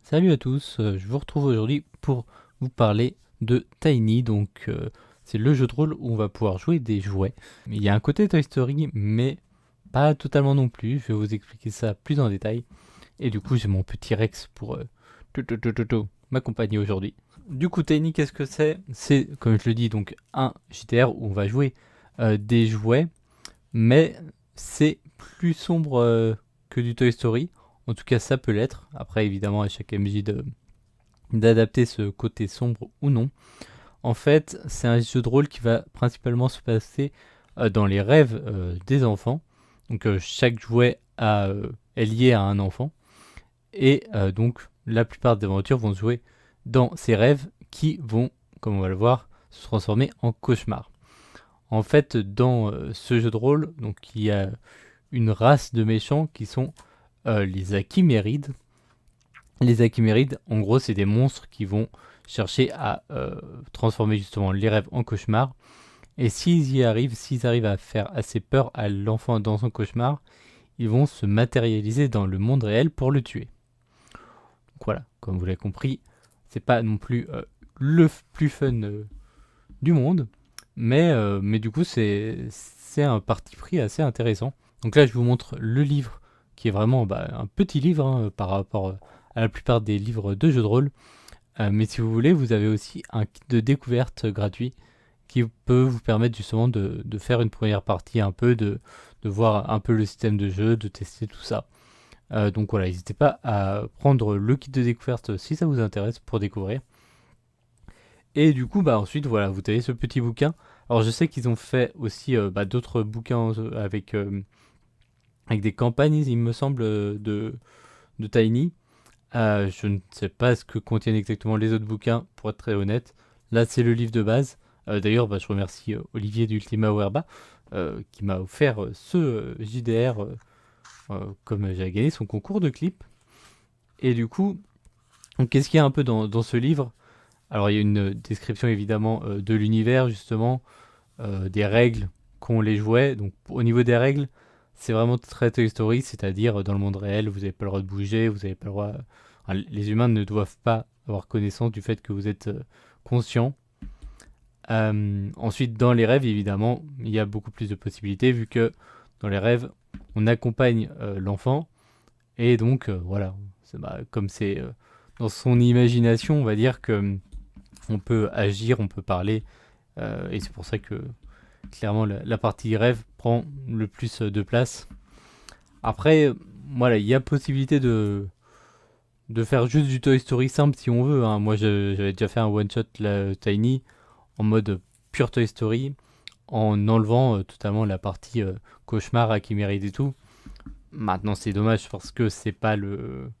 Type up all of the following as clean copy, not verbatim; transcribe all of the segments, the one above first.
Salut à tous, je vous retrouve aujourd'hui pour vous parler de Tiny. C'est le jeu de rôle où on va pouvoir jouer des jouets. Il y a un côté Toy Story, mais pas totalement non plus. Je vais vous expliquer ça plus en détail. Et du coup, j'ai mon petit Rex pour m'accompagner aujourd'hui. Du coup, Tiny, qu'est-ce que c'est? C'est, comme je le dis, donc un JDR où on va jouer des jouets, mais c'est plus sombre que du Toy Story. En tout cas, ça peut l'être. Après, évidemment, à chaque MJ d'adapter ce côté sombre ou non. En fait, c'est un jeu de rôle qui va principalement se passer dans les rêves des enfants. Chaque jouet est lié à un enfant. Et donc, la plupart des aventures vont se jouer dans ces rêves qui vont, comme on va le voir, se transformer en cauchemars. En fait, dans ce jeu de rôle, donc, il y a une race de méchants qui sont les Achimérides. Les Achimérides, en gros, c'est des monstres qui vont chercher à transformer justement les rêves en cauchemars. Et s'ils arrivent à faire assez peur à l'enfant dans son cauchemar, ils vont se matérialiser dans le monde réel pour le tuer. Donc voilà, comme vous l'avez compris, c'est pas non plus le plus fun du monde, mais du coup c'est un parti pris assez intéressant. Donc là je vous montre le livre qui est vraiment un petit livre par rapport à la plupart des livres de jeux de rôle. Mais si vous voulez, vous avez aussi un kit de découverte gratuit qui peut vous permettre justement de faire une première partie un peu, de voir un peu le système de jeu, de tester tout ça. Donc voilà, n'hésitez pas à prendre le kit de découverte si ça vous intéresse pour découvrir. Et du coup, ensuite, voilà, vous avez ce petit bouquin. Alors je sais qu'ils ont fait aussi d'autres bouquins avec des campagnes, il me semble, de Tiny. Je ne sais pas ce que contiennent exactement les autres bouquins, pour être très honnête. Là, c'est le livre de base. D'ailleurs, je remercie Olivier d'Ultima Werba qui m'a offert ce JDR comme j'avais gagné son concours de clip. Et du coup, qu'est-ce qu'il y a un peu dans ce livre? Alors, il y a une description évidemment de l'univers, justement, des règles qu'ont les jouets. Donc, au niveau des règles, c'est vraiment très Toy Story, c'est-à-dire dans le monde réel, vous n'avez pas le droit de bouger, vous n'avez pas le droit. Enfin, les humains ne doivent pas avoir connaissance du fait que vous êtes conscient. Ensuite, dans les rêves, évidemment, il y a beaucoup plus de possibilités vu que dans les rêves, on accompagne l'enfant et donc voilà, comme c'est dans son imagination, on va dire que on peut agir, on peut parler et c'est pour ça que clairement la partie rêve prend le plus de place. Après, voilà, il y a possibilité de faire juste du Toy Story simple si on veut, hein. Moi, j'avais déjà fait un one-shot Tiny en mode pure Toy Story, en enlevant totalement la partie cauchemar à Chiméride et tout. Maintenant, c'est dommage parce que c'est pas le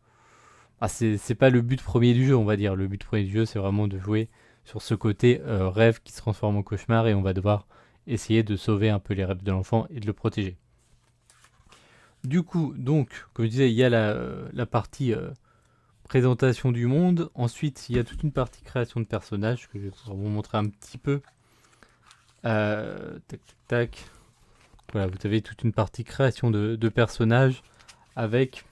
but premier du jeu, on va dire. Le but premier du jeu, c'est vraiment de jouer sur ce côté rêve qui se transforme en cauchemar et on va devoir essayer de sauver un peu les rêves de l'enfant et de le protéger. Du coup, donc, comme je disais, il y a la partie présentation du monde. Ensuite, il y a toute une partie création de personnages que je vais vous montrer un petit peu. Tac, tac, tac. Voilà, vous avez toute une partie création de personnages avec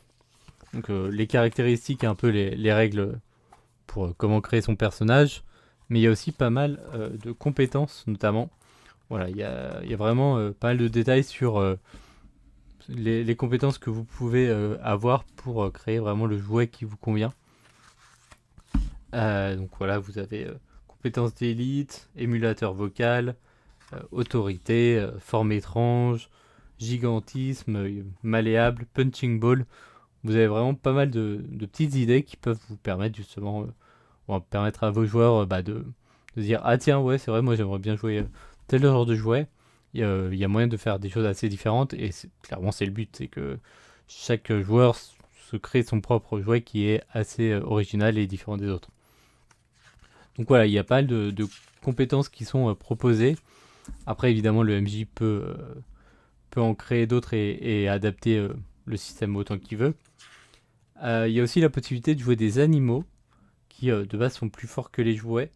les caractéristiques et un peu les règles pour comment créer son personnage. Mais il y a aussi pas mal de compétences, notamment. Voilà, il y a vraiment pas mal de détails sur les compétences que vous pouvez avoir pour créer vraiment le jouet qui vous convient. Donc voilà, vous avez compétences d'élite, émulateur vocal, autorité, forme étrange, gigantisme, malléable, punching ball. Vous avez vraiment pas mal de petites idées qui peuvent vous permettre justement, permettre à vos joueurs de dire ah tiens ouais c'est vrai moi j'aimerais bien jouer tel genre de jouet. Il y a moyen de faire des choses assez différentes et clairement c'est le but, c'est que chaque joueur se crée son propre jouet qui est assez original et différent des autres. Donc voilà, il y a pas mal de compétences qui sont proposées. Après évidemment le MJ peut en créer d'autres et adapter le système autant qu'il veut. Il y a aussi la possibilité de jouer des animaux qui de base sont plus forts que les jouets.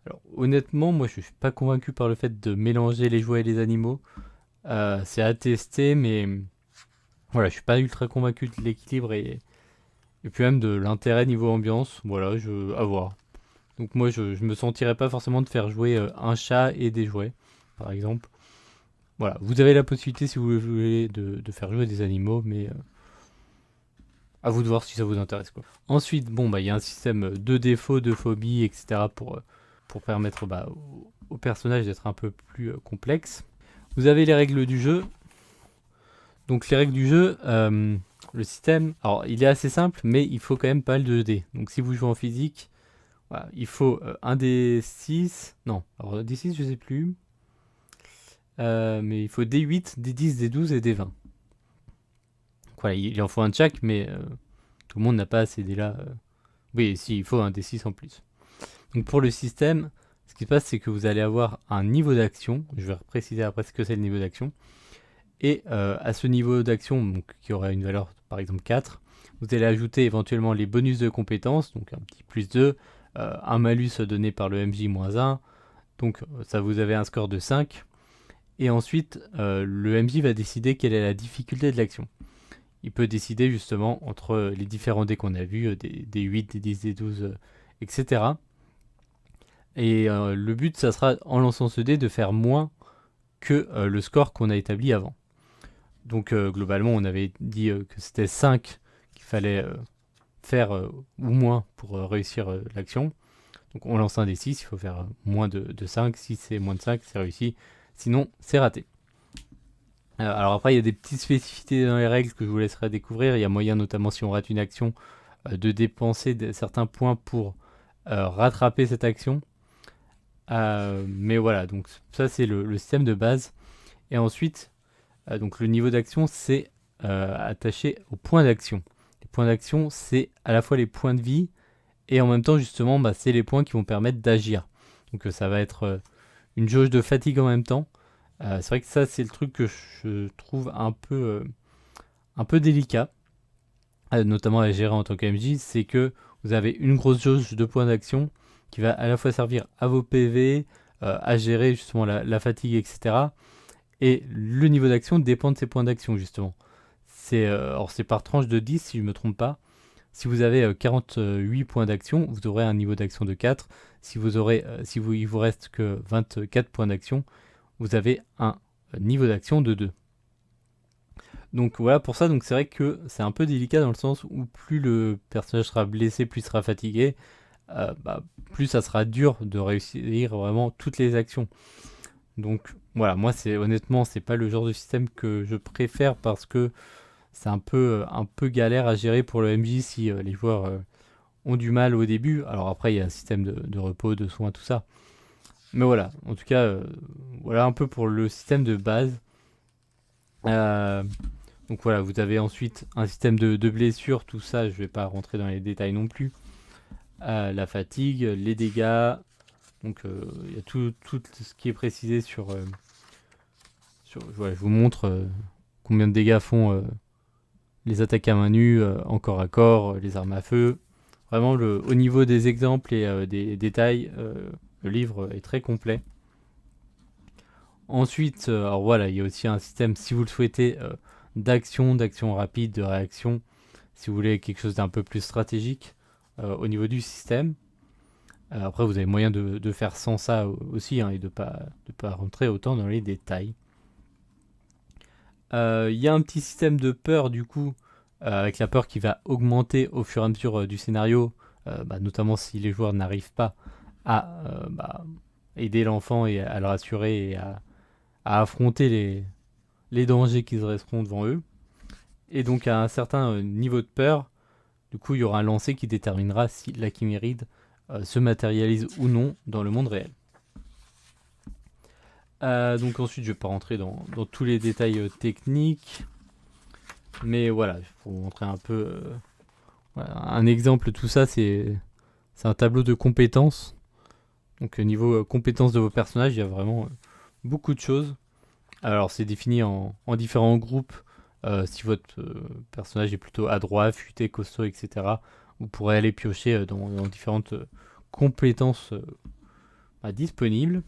Alors honnêtement, moi je suis pas convaincu par le fait de mélanger les jouets et les animaux. C'est à tester, mais voilà, je suis pas ultra convaincu de l'équilibre Et puis même de l'intérêt niveau ambiance, voilà, à voir. Donc moi, je me sentirais pas forcément de faire jouer un chat et des jouets, par exemple. Voilà, vous avez la possibilité si vous voulez de faire jouer des animaux, mais à vous de voir si ça vous intéresse quoi. Ensuite, bon bah il y a un système de défauts, de phobies, etc. pour permettre au personnage d'être un peu plus complexe. Vous avez les règles du jeu. Donc les règles du jeu, le système, alors il est assez simple, mais il faut quand même pas mal de dés. Donc si vous jouez en physique, voilà, il faut un des 6, non, alors des 6 je sais plus, mais il faut des 8, des 10, des 12 et des 20. Donc voilà, il en faut un de chaque, mais tout le monde n'a pas ces dés-là. Oui, si, il faut un des 6 en plus. Donc pour le système, ce qui se passe, c'est que vous allez avoir un niveau d'action. Je vais préciser après ce que c'est le niveau d'action. Et à ce niveau d'action, donc, qui aura une valeur par exemple 4, vous allez ajouter éventuellement les bonus de compétences, donc un petit plus 2, un malus donné par le MJ moins 1, donc ça vous avez un score de 5. Et ensuite, le MJ va décider quelle est la difficulté de l'action. Il peut décider justement entre les différents dés qu'on a vus, des 8, des 10, des 12, etc. Et le but, ça sera en lançant ce dé de faire moins que le score qu'on a établi avant. Donc globalement, on avait dit que c'était 5 qu'il fallait faire ou moins pour réussir l'action. Donc on lance un des 6, il faut faire moins de 5. Si c'est moins de 5, c'est réussi. Sinon, c'est raté. Alors après, il y a des petites spécificités dans les règles que je vous laisserai découvrir. Il y a moyen, notamment si on rate une action, de dépenser certains points pour rattraper cette action. Mais voilà, donc ça c'est le système de base. Et ensuite, donc le niveau d'action, c'est attaché aux points d'action. Les points d'action, c'est à la fois les points de vie et en même temps, justement, c'est les points qui vont permettre d'agir. Donc ça va être une jauge de fatigue en même temps. C'est vrai que ça, c'est le truc que je trouve un peu délicat, notamment à gérer en tant qu'MJ, c'est que vous avez une grosse jauge de points d'action qui va à la fois servir à vos PV, à gérer justement la fatigue, etc. Et le niveau d'action dépend de ces points d'action, justement. Alors c'est par tranche de 10, si je ne me trompe pas. Si vous avez 48 points d'action, vous aurez un niveau d'action de 4. Il vous reste que 24 points d'action, vous avez un niveau d'action de 2. Donc voilà, pour ça, donc c'est vrai que c'est un peu délicat dans le sens où plus le personnage sera blessé, plus il sera fatigué, plus ça sera dur de réussir vraiment toutes les actions. Donc voilà, moi honnêtement, c'est pas le genre de système que je préfère parce que c'est un peu galère à gérer pour le MJ si les joueurs ont du mal au début. Alors après, il y a un système de repos, de soins, tout ça. Mais voilà, en tout cas, voilà un peu pour le système de base. Euh, donc voilà, vous avez ensuite un système de blessures, tout ça, je vais pas rentrer dans les détails non plus. La fatigue, les dégâts, donc il y a tout ce qui est précisé voilà, je vous montre combien de dégâts font les attaques à main nue, en corps à corps, les armes à feu. Vraiment, au niveau des exemples et des détails, le livre est très complet. Ensuite, alors voilà, il y a aussi un système, si vous le souhaitez, d'action rapide, de réaction, si vous voulez quelque chose d'un peu plus stratégique au niveau du système. Après, vous avez moyen de faire sans ça aussi, hein, et de pas rentrer autant dans les détails. Il y a un petit système de peur, du coup, avec la peur qui va augmenter au fur et à mesure du scénario, notamment si les joueurs n'arrivent pas à aider l'enfant et à le rassurer et à affronter les dangers qui se resteront devant eux. Et donc à un certain niveau de peur, du coup il y aura un lancer qui déterminera si la chiméride se matérialise ou non dans le monde réel. Donc ensuite je vais pas rentrer dans tous les détails techniques, mais voilà, il faut montrer un peu voilà, un exemple. Tout ça c'est un tableau de compétences. Donc niveau compétences de vos personnages, il y a vraiment beaucoup de choses. Alors c'est défini en différents groupes. Si votre personnage est plutôt adroit, futé, costaud, etc., vous pourrez aller piocher dans différentes compétences disponibles.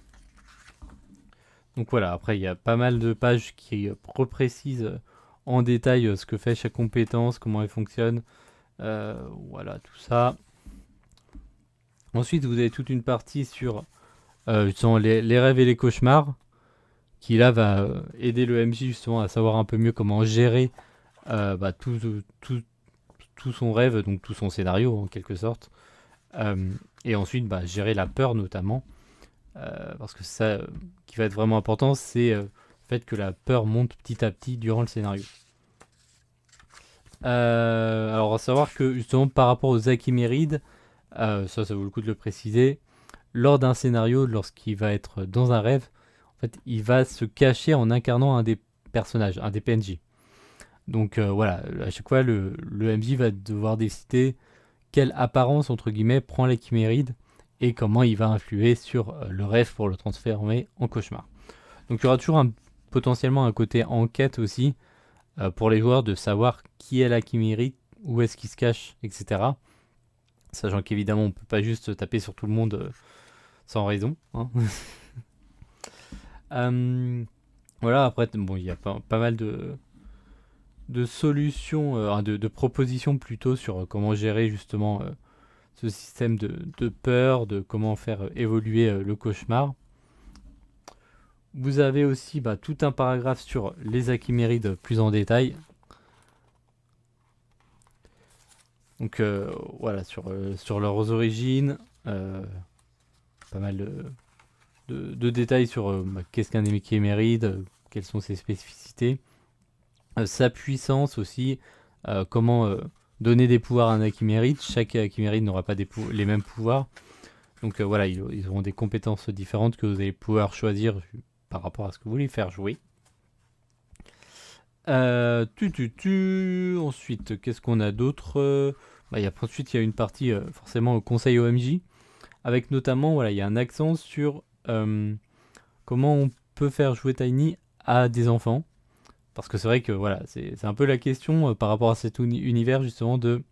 Donc voilà, après il y a pas mal de pages qui reprécisent en détail ce que fait chaque compétence, comment elle fonctionne, Voilà, tout ça. Ensuite, vous avez toute une partie sur justement les rêves et les cauchemars, qui là va aider le MJ justement à savoir un peu mieux comment gérer tout son rêve, donc tout son scénario en quelque sorte. Et ensuite, gérer la peur notamment, parce que ça qui va être vraiment important, c'est le fait que la peur monte petit à petit durant le scénario. Alors, à savoir que justement par rapport aux Achimérides, ça vaut le coup de le préciser, lors d'un scénario, lorsqu'il va être dans un rêve, en fait, il va se cacher en incarnant un des personnages, un des PNJ. Donc voilà, à chaque fois, le MJ va devoir décider quelle apparence, entre guillemets, prend la chiméride et comment il va influer sur le rêve pour le transformer en cauchemar. Donc il y aura toujours potentiellement un côté enquête aussi pour les joueurs de savoir qui est la chiméride, où est-ce qu'il se cache, etc. Sachant qu'évidemment, on peut pas juste taper sur tout le monde sans raison. Hein. Voilà, après, bon, il y a pas mal de solutions, de propositions plutôt sur comment gérer justement ce système de peur, de comment faire évoluer le cauchemar. Vous avez aussi tout un paragraphe sur les achimérides plus en détail. Donc voilà, sur leurs origines, pas mal de détails sur qu'est-ce qu'un achiméride, quelles sont ses spécificités, sa puissance aussi, comment donner des pouvoirs à un achiméride. Chaque achiméride n'aura pas les mêmes pouvoirs. Donc voilà, ils auront des compétences différentes que vous allez pouvoir choisir par rapport à ce que vous voulez faire jouer. Ensuite, qu'est-ce qu'on a d'autre? Ensuite, il y a une partie forcément au conseil OMJ, avec notamment, voilà, il y a un accent sur comment on peut faire jouer Tiny à des enfants. Parce que c'est vrai que voilà, c'est un peu la question par rapport à cet univers justement de...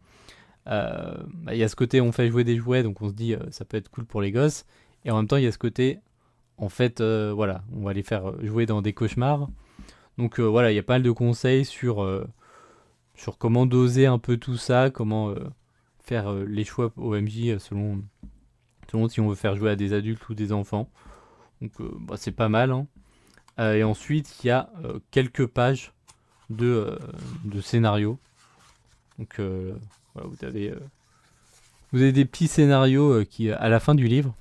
Il y a ce côté on fait jouer des jouets, donc on se dit ça peut être cool pour les gosses. Et en même temps, il y a ce côté, en fait, voilà, on va les faire jouer dans des cauchemars. Donc voilà, il y a pas mal de conseils sur comment doser un peu tout ça, comment faire les choix OMJ selon si on veut faire jouer à des adultes ou des enfants. Donc c'est pas mal. Hein. Et ensuite, il y a quelques pages de scénarios. Donc voilà, vous avez des petits scénarios qui à la fin du livre.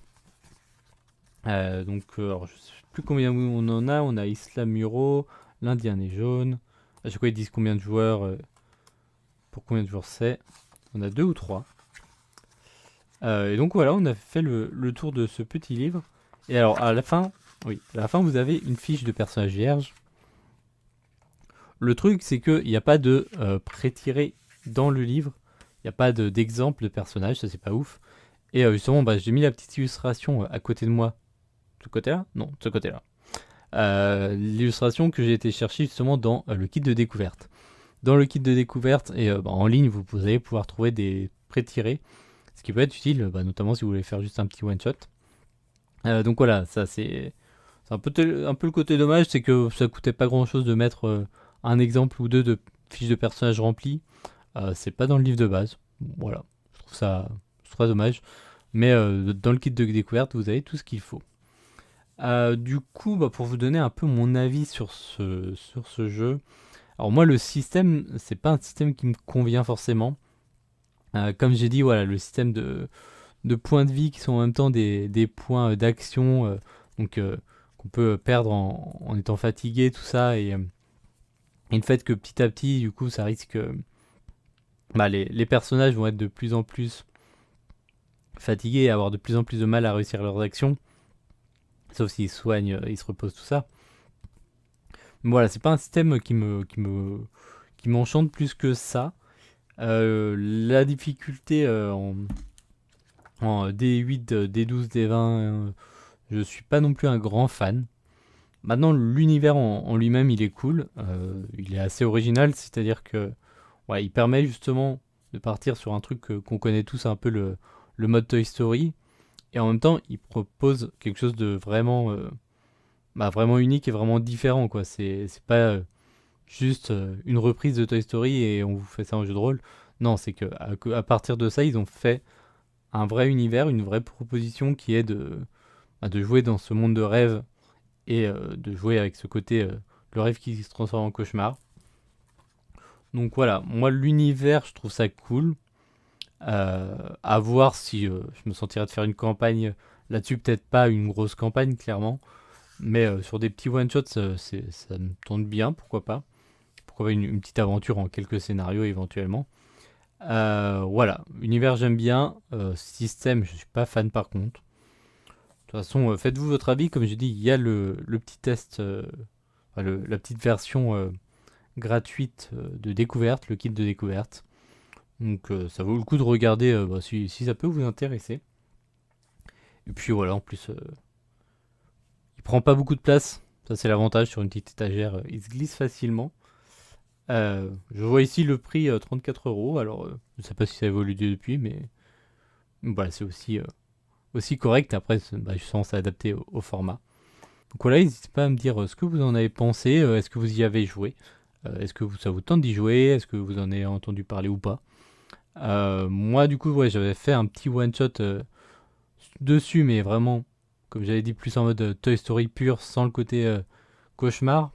Donc alors, je sais plus combien on en a. On a Islam Muro, l'Indien est jaune. À chaque fois ils disent combien de joueurs pour combien de joueurs c'est. On a 2 ou 3. Et donc voilà, on a fait le tour de ce petit livre. Et alors à la fin, vous avez une fiche de personnage vierge. Le truc, c'est qu'il n'y a pas de pré-tiré dans le livre. Il n'y a pas d'exemple de personnage, ça c'est pas ouf. Et justement, j'ai mis la petite illustration à côté de moi. De ce côté-là? Non, de ce côté-là. L'illustration que j'ai été chercher justement dans le kit de découverte. Dans le kit de découverte et en ligne, vous allez pouvoir trouver des pré-tirés. Ce qui peut être utile, notamment si vous voulez faire juste un petit one-shot. Donc voilà, ça c'est un peu le côté dommage, c'est que ça coûtait pas grand-chose de mettre un exemple ou deux de fiches de personnages remplies. C'est pas dans le livre de base. Voilà, je trouve ça dommage. Mais dans le kit de découverte, vous avez tout ce qu'il faut. Du coup, pour vous donner un peu mon avis sur ce jeu. Alors moi, le système, c'est pas un système qui me convient forcément. Comme j'ai dit, voilà, le système de points de vie qui sont en même temps des points d'action, donc qu'on peut perdre en étant fatigué, tout ça, et le fait que petit à petit, du coup, ça risque... les personnages vont être de plus en plus fatigués et avoir de plus en plus de mal à réussir leurs actions, sauf s'ils soignent, ils se reposent, tout ça. Mais voilà, c'est pas un système qui m'enchante plus que ça. La difficulté en D8, D12, D20, je suis pas non plus un grand fan. Maintenant, l'univers en lui-même, il est cool. Il est assez original, c'est-à-dire que il permet justement de partir sur un truc qu'on connaît tous un peu, le mode Toy Story. Et en même temps, il propose quelque chose de vraiment, vraiment unique et vraiment différent, quoi. C'est pas juste une reprise de Toy Story et on vous fait ça en jeu de rôle. Non, c'est que à partir de ça, ils ont fait un vrai univers, une vraie proposition qui est de jouer dans ce monde de rêve et de jouer avec ce côté, le rêve qui se transforme en cauchemar. Donc voilà, moi l'univers, je trouve ça cool. À voir si je me sentirais de faire une campagne là-dessus, peut-être pas une grosse campagne clairement, mais sur des petits one-shots, ça me tente bien, pourquoi pas. Pourquoi pas une petite aventure en quelques scénarios éventuellement. Voilà, univers j'aime bien, système je suis pas fan par contre. De toute façon, faites-vous votre avis, comme j'ai dit, il y a le petit test, enfin, la petite version gratuite de découverte, le kit de découverte. Donc ça vaut le coup de regarder bah, si ça peut vous intéresser. Et puis voilà, en plus, il prend pas beaucoup de place. Ça c'est l'avantage sur une petite étagère, il se glisse facilement. Je vois ici le prix 34 euros. Alors je sais pas si ça a évolué depuis, mais voilà, c'est aussi correct. Après, bah, je sens s'adapter au format. Donc voilà, n'hésitez pas à me dire ce que vous en avez pensé. Est-ce que vous y avez joué? Est-ce que ça vous tente d'y jouer? Est-ce que vous en avez entendu parler ou pas? Moi, du coup, ouais, j'avais fait un petit one-shot dessus, mais vraiment, comme j'avais dit, plus en mode Toy Story pur, sans le côté cauchemar.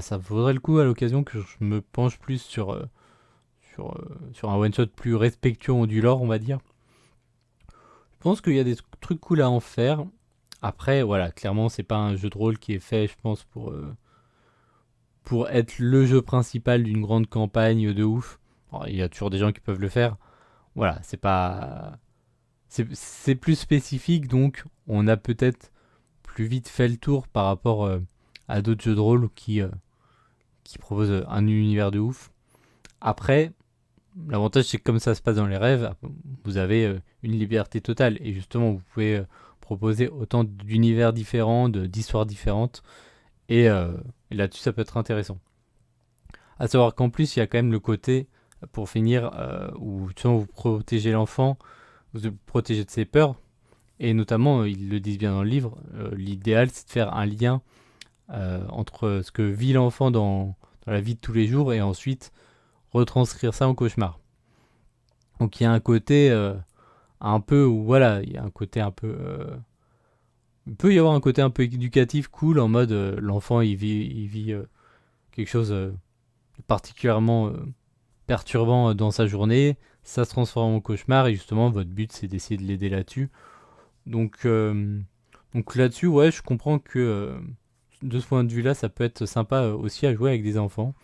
Ça vaudrait le coup à l'occasion que je me penche plus sur un one-shot plus respectueux du lore, on va dire. Je pense qu'il y a des trucs cool à en faire. Après, voilà, clairement, c'est pas un jeu de rôle qui est fait, je pense, pour être le jeu principal d'une grande campagne de ouf. Alors, il y a toujours des gens qui peuvent le faire. Voilà, c'est pas. C'est plus spécifique, donc on a peut-être plus vite fait le tour par rapport à d'autres jeux de rôle qui proposent un univers de ouf. Après, l'avantage c'est que comme ça se passe dans les rêves, vous avez une liberté totale et justement vous pouvez proposer autant d'univers différents, d'histoires différentes et là-dessus ça peut être intéressant. À savoir qu'en plus il y a quand même le côté, pour finir, où justement vous protégez l'enfant, vous le protégez de ses peurs et notamment ils le disent bien dans le livre, l'idéal c'est de faire un lien entre ce que vit l'enfant dans la vie de tous les jours et ensuite retranscrire ça en cauchemar. Donc il y a un côté un peu où voilà, il y a un côté un peu il peut y avoir un côté un peu éducatif cool en mode l'enfant il vit quelque chose de particulièrement perturbant dans sa journée, ça se transforme en cauchemar et justement votre but c'est d'essayer de l'aider là-dessus. Donc donc là-dessus ouais, je comprends que de ce point de vue-là, ça peut être sympa aussi à jouer avec des enfants,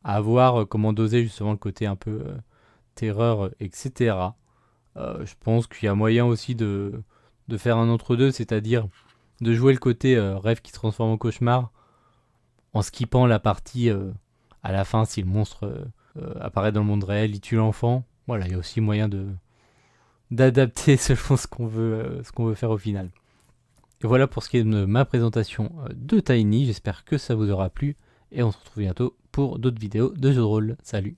à voir comment doser justement le côté un peu terreur, etc. Je pense qu'il y a moyen aussi de faire un entre-deux, c'est-à-dire de jouer le côté rêve qui se transforme en cauchemar en skippant la partie à la fin si le monstre apparaît dans le monde réel, il tue l'enfant. Voilà, il y a aussi moyen d'adapter selon ce qu'on veut faire au final. Et voilà pour ce qui est de ma présentation de Tiny. J'espère que ça vous aura plu et on se retrouve bientôt pour d'autres vidéos de jeux de rôle. Salut!